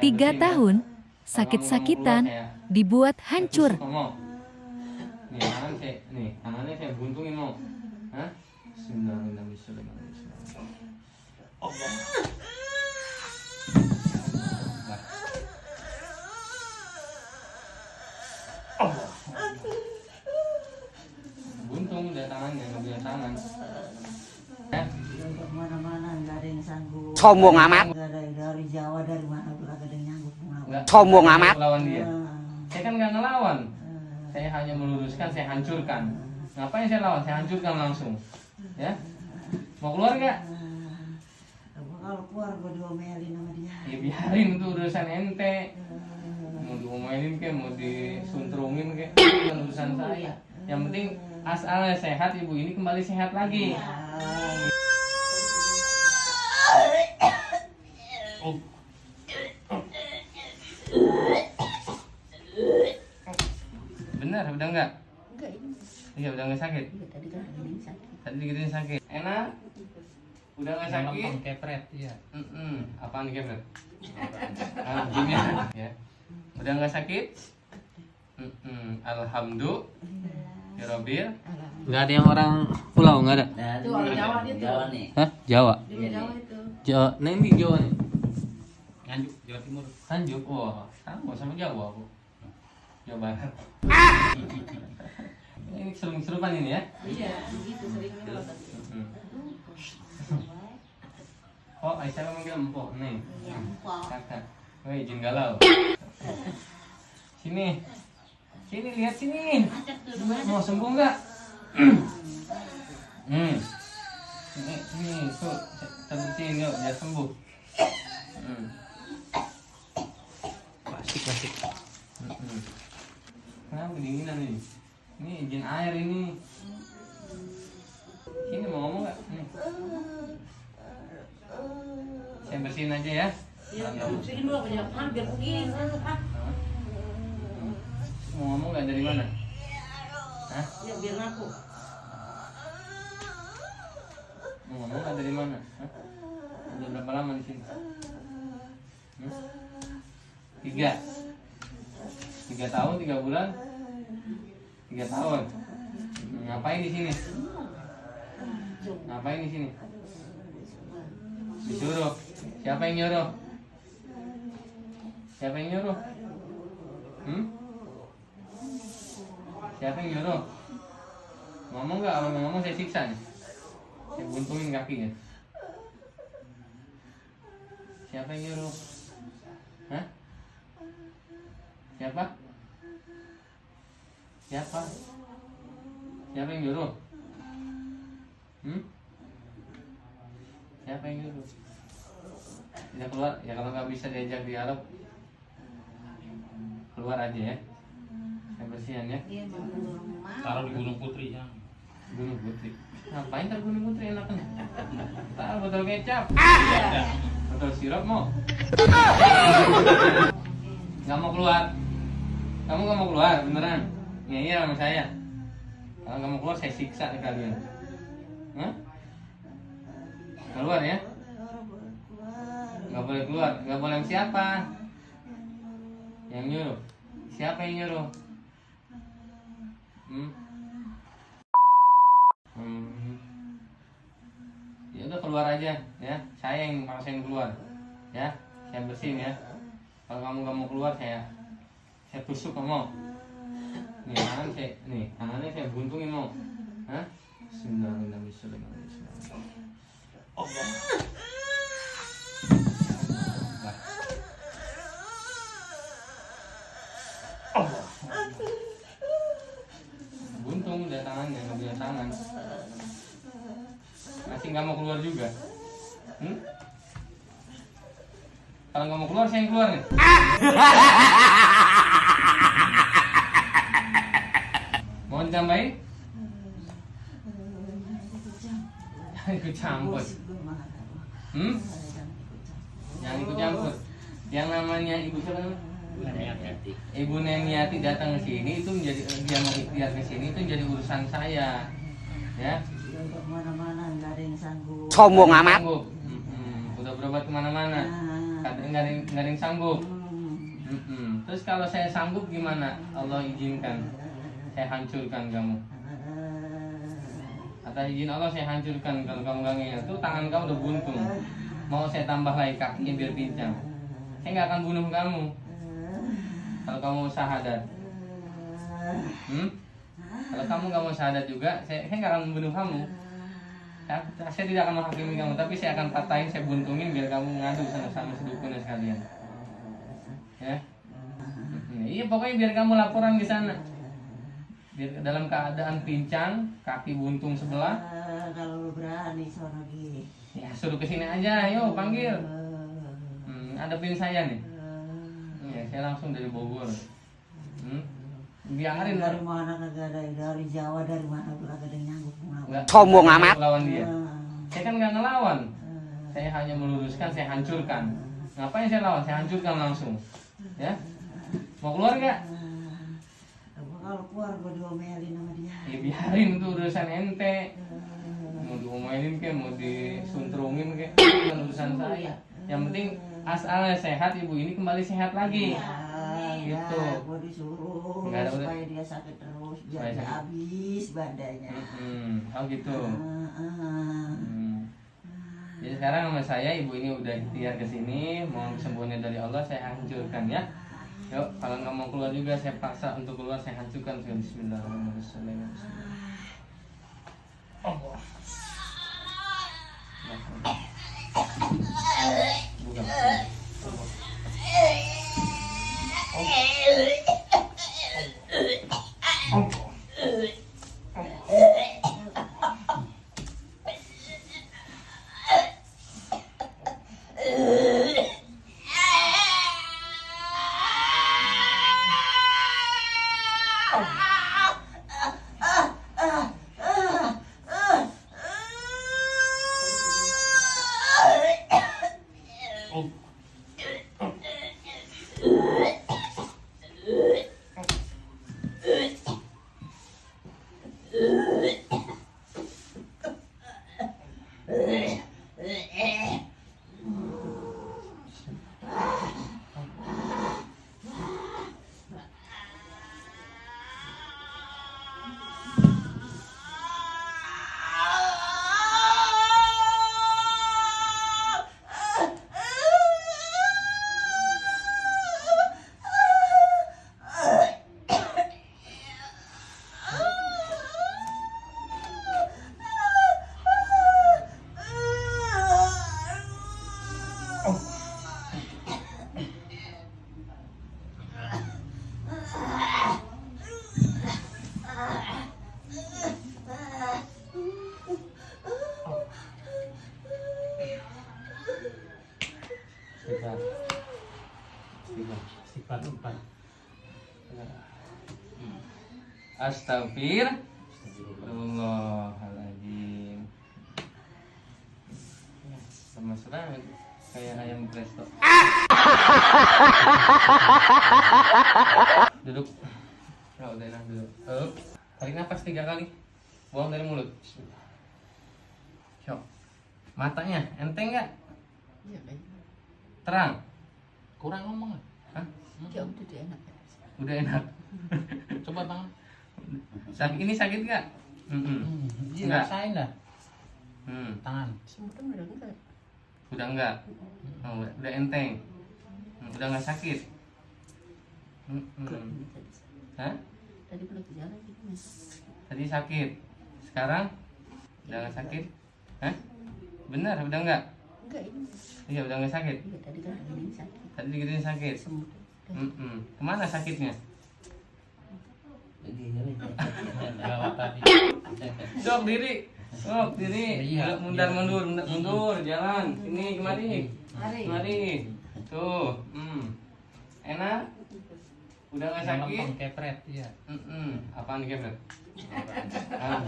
3 tahun, sakit-sakitan, dibuat hancur. Nih, tangannya saya buntungin mau. Hah? Bismillahirrahmanirrahim. Allah. Allah. Buntung udah tangannya, nggak punya tangan. Untuk mana-mana nggak ada yang sanggup. Sombong amat. Nggak ada dari Jawa dari mana pun nggak ada yang nyanggup melawan. Sombong amat. Lawan dia. Saya kan nggak ngelawan. Saya hanya meluruskan, saya hancurkan. Ngapain saya lawan? Saya hancurkan langsung. Ya. Mau keluar nggak? Kalau keluar gue diomelin sama dia. Ya biarin, itu urusan ente. Mau diomelin ke, mau disuntrungin ke, bukan urusan saya. Yang penting asalnya sehat, ibu ini kembali sehat lagi. Benar, udah enggak? Enggak ini. Iya, udah enggak sakit. Iya, tadi kan ini sakit. Tadi digituin sakit. Enak? Udah enggak sakit? Kepret, iya. Apaan nih kepret? Gini ya. Udah enggak sakit? Alhamdulillah. Ya Robil. Nggak ada yang orang pulau, nggak ada? Itu orang Jawa itu. Jawa nih. Hah? Jawa? Dia Jawa itu. Jawa. Nah ini Jawa nih. Nganjuk, Jawa Timur. Nganjuk, wah sama Jawa aku. Jawa Barat. Ini serupan ini ya? Iya, begitu seringnya kalau tadi. Oh, Aisyah manggil empok nih. Iya, empok. Kakak. Oh, izin galau. Sini. Sini, lihat sini. Mau sembuh nggak? Ini tuh terusin yuk biar sembuh. Plastik. Kenapa kedinginan ini? Ini izin air ini. Sini mau ngomong nggak? Nih. Saya bersihin aja ya. Iya, sini dulu jangan biar begini. Mau ngomong nggak dari mana? Hah? Ya biar ngaku. Mau ngomong nggak dari mana? Hah? Udah berapa lama di sini? 3 tahun, 3 bulan, 3 tahun. Ngapain di sini? Ngapain di sini? Disuruh. Siapa yang nyuruh? Siapa yang nyuruh? Siapa yang nyuruh? Ngomong nggak? Kalau nggak ngomong saya siksa nih. Saya buntungin kakinya. Siapa yang nyuruh? Hah? Siapa? Siapa? Siapa yang nyuruh? Siapa yang nyuruh? Tidak keluar? Ya kalau nggak bisa diajak dialog, keluar aja ya. Saya bersihan ya. Iya, mau. Taruh di Gunung Putri ya. Gunung Putri. Ngapain taruh Gunung Putri enaknya? Taruh botol kecap. Botol sirup mau? Nggak mau keluar. Kamu nggak mau keluar beneran? Iya sama saya. Kalau nggak mau keluar saya siksa nih kalian. Hah? Keluar ya? Nggak boleh keluar. Nggak boleh sama siapa? Yang nyuruh? Siapa yang nyuruh? Ya udah keluar aja ya. Saya yang maksain keluar. Ya, saya bersihin ya. Kalau kamu nggak mau keluar saya tusuk kamu. Tangannya saya buntungin mau. Hah? Bismillahirrahmanirrahim. Allah. Allah. Buntung udah tangannya, nggak punya tangan. Masih nggak mau keluar juga. Kalau nggak mau keluar, saya yang keluar nih. Mau ditambahin? Jangan ikut campur. Jangan ikut campur. Yang namanya ibu siapa namanya? Ibu Neniati datang ke sini itu menjadi dia mau ikhtiar ke sini itu menjadi urusan saya. Ya. Untuk mana-mana nggak ada yang sanggup. Sombong amat. Udah berobat kemana-mana. nggak ada yang sanggup. Terus kalau saya sanggup gimana? Allah izinkan saya hancurkan kamu. Atas izin Allah saya hancurkan kalau kamu gak ngeyel. Tuh tangan kamu udah buntung. Mau saya tambah lagi kakinya biar pincang. Saya nggak akan bunuh kamu. Kalau kamu mau syahadat. Kalau kamu nggak mau syahadat juga, saya nggak akan membunuh kamu. Saya tidak akan menghakimi kamu, tapi saya akan patahin, saya buntungin biar kamu ngadu sama sedukunnya sekalian. Ya. Iya pokoknya biar kamu laporan di sana. Biar dalam keadaan pincang, kaki buntung sebelah. Kalau lu berani sono Gi. Ya suruh kesini aja, ayo panggil. Adepin saya nih. Ya, saya langsung dari Bogor. Biarin Dari mana kagak ada, dari Jawa, dari mana kagak ada yang nyanggup ngelawan. Sombong amat. Lawan dia. Saya kan nggak ngelawan. Saya hanya meluruskan, saya hancurkan. Ngapain saya lawan? Saya hancurkan langsung. Ya. Mau keluar nggak? Kalau keluar gua diomelin sama dia. Ya biarin itu urusan ente. Mau diomelin ke, mau disuntrungin ke, bukan urusan saya. Yang penting asalnya sehat, ibu ini kembali sehat lagi. Gitu. Gua disuruh Nggak ada supaya dia sakit terus, biar dia habis badannya. Oh gitu. Jadi sekarang sama saya, ibu ini udah ikhtiar ke sini, mau kesembuhannya dari Allah, saya hancurkan ya. Yuk, kalau nggak mau keluar juga saya paksa untuk keluar, saya hancurkan. Bismillahirrahmanirrahim. Allah. Bukan. Astagfirullahaladzim. Sama banget kayak ayam presto. Duduk. Oh, udah enak duduk. Tarik nafas 3 kali. Buang dari mulut. Syok. Matanya enteng nggak? Terang. Kurang ngomong. Hah? Ya udah enak. Udah enak. Coba tangan. Sakit ini sakit nggak? Enggak. Rasain dah. Tangan. Udah enggak? Oh, udah enteng. Udah nggak sakit. Hah? Tadi belum jalan gitu. Tadi sakit. Sekarang udah nggak sakit? Hah? Benar, udah enggak? Enggak ini. Iya, udah nggak sakit. Iya, tadi kan ini sakit. Tadi digituin sakit. Semut. Kemana sakitnya? Gawat tadi. Sok diri. Sok diri. Iya. Mundur, jalan. Ini kemari. Mari. Mari. Tuh. Enak? Udah nggak sakit? Lempeng kepret, iya. Apaan kepret?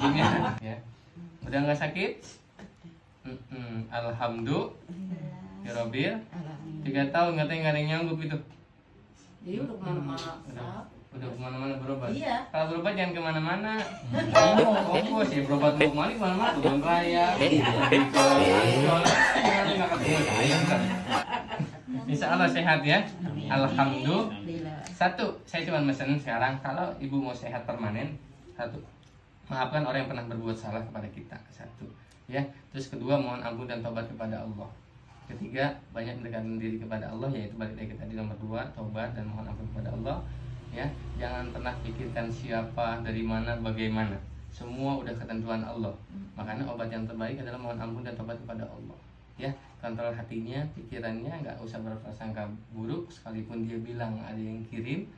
Gini ya. Udah nggak sakit? Alhamdulillah. Ya Robir. 3 tahun katanya nggak ada yang nyanggup itu. Jadi udah kemana-mana. Udah kemana-mana berobat. Iya. Kalau berobat jangan kemana-mana. Fokus ya berobat mau kemana kemana-mana. Kebun raya. Nggak ketemu saya. Insya Allah sehat ya. Alhamdulillah. Alhamdulillah. Satu, saya cuma mesen sekarang kalau ibu mau sehat permanen, satu, maafkan orang yang pernah berbuat salah kepada kita, satu, ya. Terus kedua, mohon ampun dan tobat kepada Allah. Ketiga, banyak mendekatkan diri kepada Allah, yaitu balik lagi tadi nomor 2, tobat dan mohon ampun kepada Allah. Ya, jangan pernah pikirkan siapa, dari mana, bagaimana. Semua udah ketentuan Allah. Makanya obat yang terbaik adalah mohon ampun dan tobat kepada Allah. Ya, kontrol hatinya, pikirannya, nggak usah berprasangka buruk. Sekalipun dia bilang ada yang kirim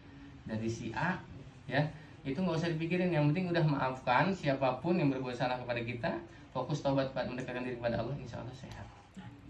dari si A, ya, itu nggak usah dipikirin. Yang penting udah maafkan siapapun yang berbuat salah kepada kita. Fokus tobat, mendekatkan diri kepada Allah, insya Allah sehat.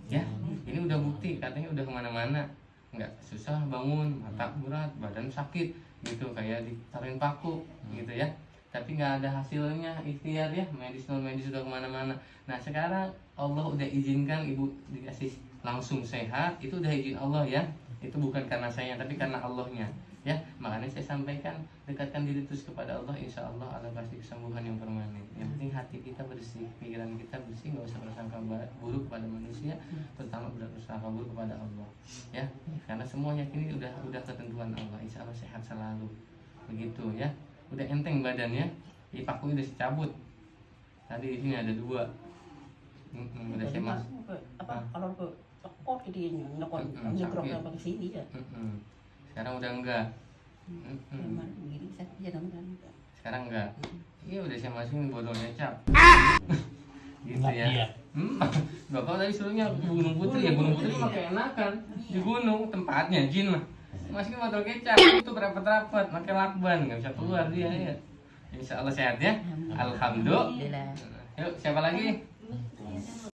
Ya, ini udah bukti, katanya udah kemana-mana, nggak susah bangun, mata berat, badan sakit, gitu kayak ditaruhin paku, gitu ya. Tapi nggak ada hasilnya, ikhtiar ya, medis non medis sudah kemana-mana. Nah sekarang Allah udah izinkan ibu dikasih langsung sehat, itu udah izin Allah ya. Itu bukan karena saya, tapi karena Allahnya. Ya, makanya saya sampaikan, dekatkan diri terus kepada Allah, insya Allah Allah kasih kesembuhan yang permanen. Yang penting hati kita bersih, pikiran kita bersih, nggak usah berprasangka buruk kepada manusia, terutama berprasangka buruk kepada Allah. Ya, karena semuanya ini udah ketentuan Allah, insya Allah sehat selalu. Begitu ya. Udah enteng badannya, di pakunya udah dicabut. Tadi di sini ada 2. Udah saya mas. Apa kalau ke tekor jadinya nyokot nyegrok yang pakai sini ya. Sekarang udah enggak. Cuman begini sakit ya dong kan. Sekarang enggak. Iya udah saya masukin botol kecap. Gitu Enak ya. dia. Bapak tadi suruhnya ke Gunung Putri ya, Gunung Putri mah keenakan. Di gunung tempatnya jin mah. Masukin botol kecap, itu rapat-rapat, pakai lakban, nggak bisa keluar dia ya. Insya Allah sehat ya. Alhamdulillah. Yuk, siapa lagi?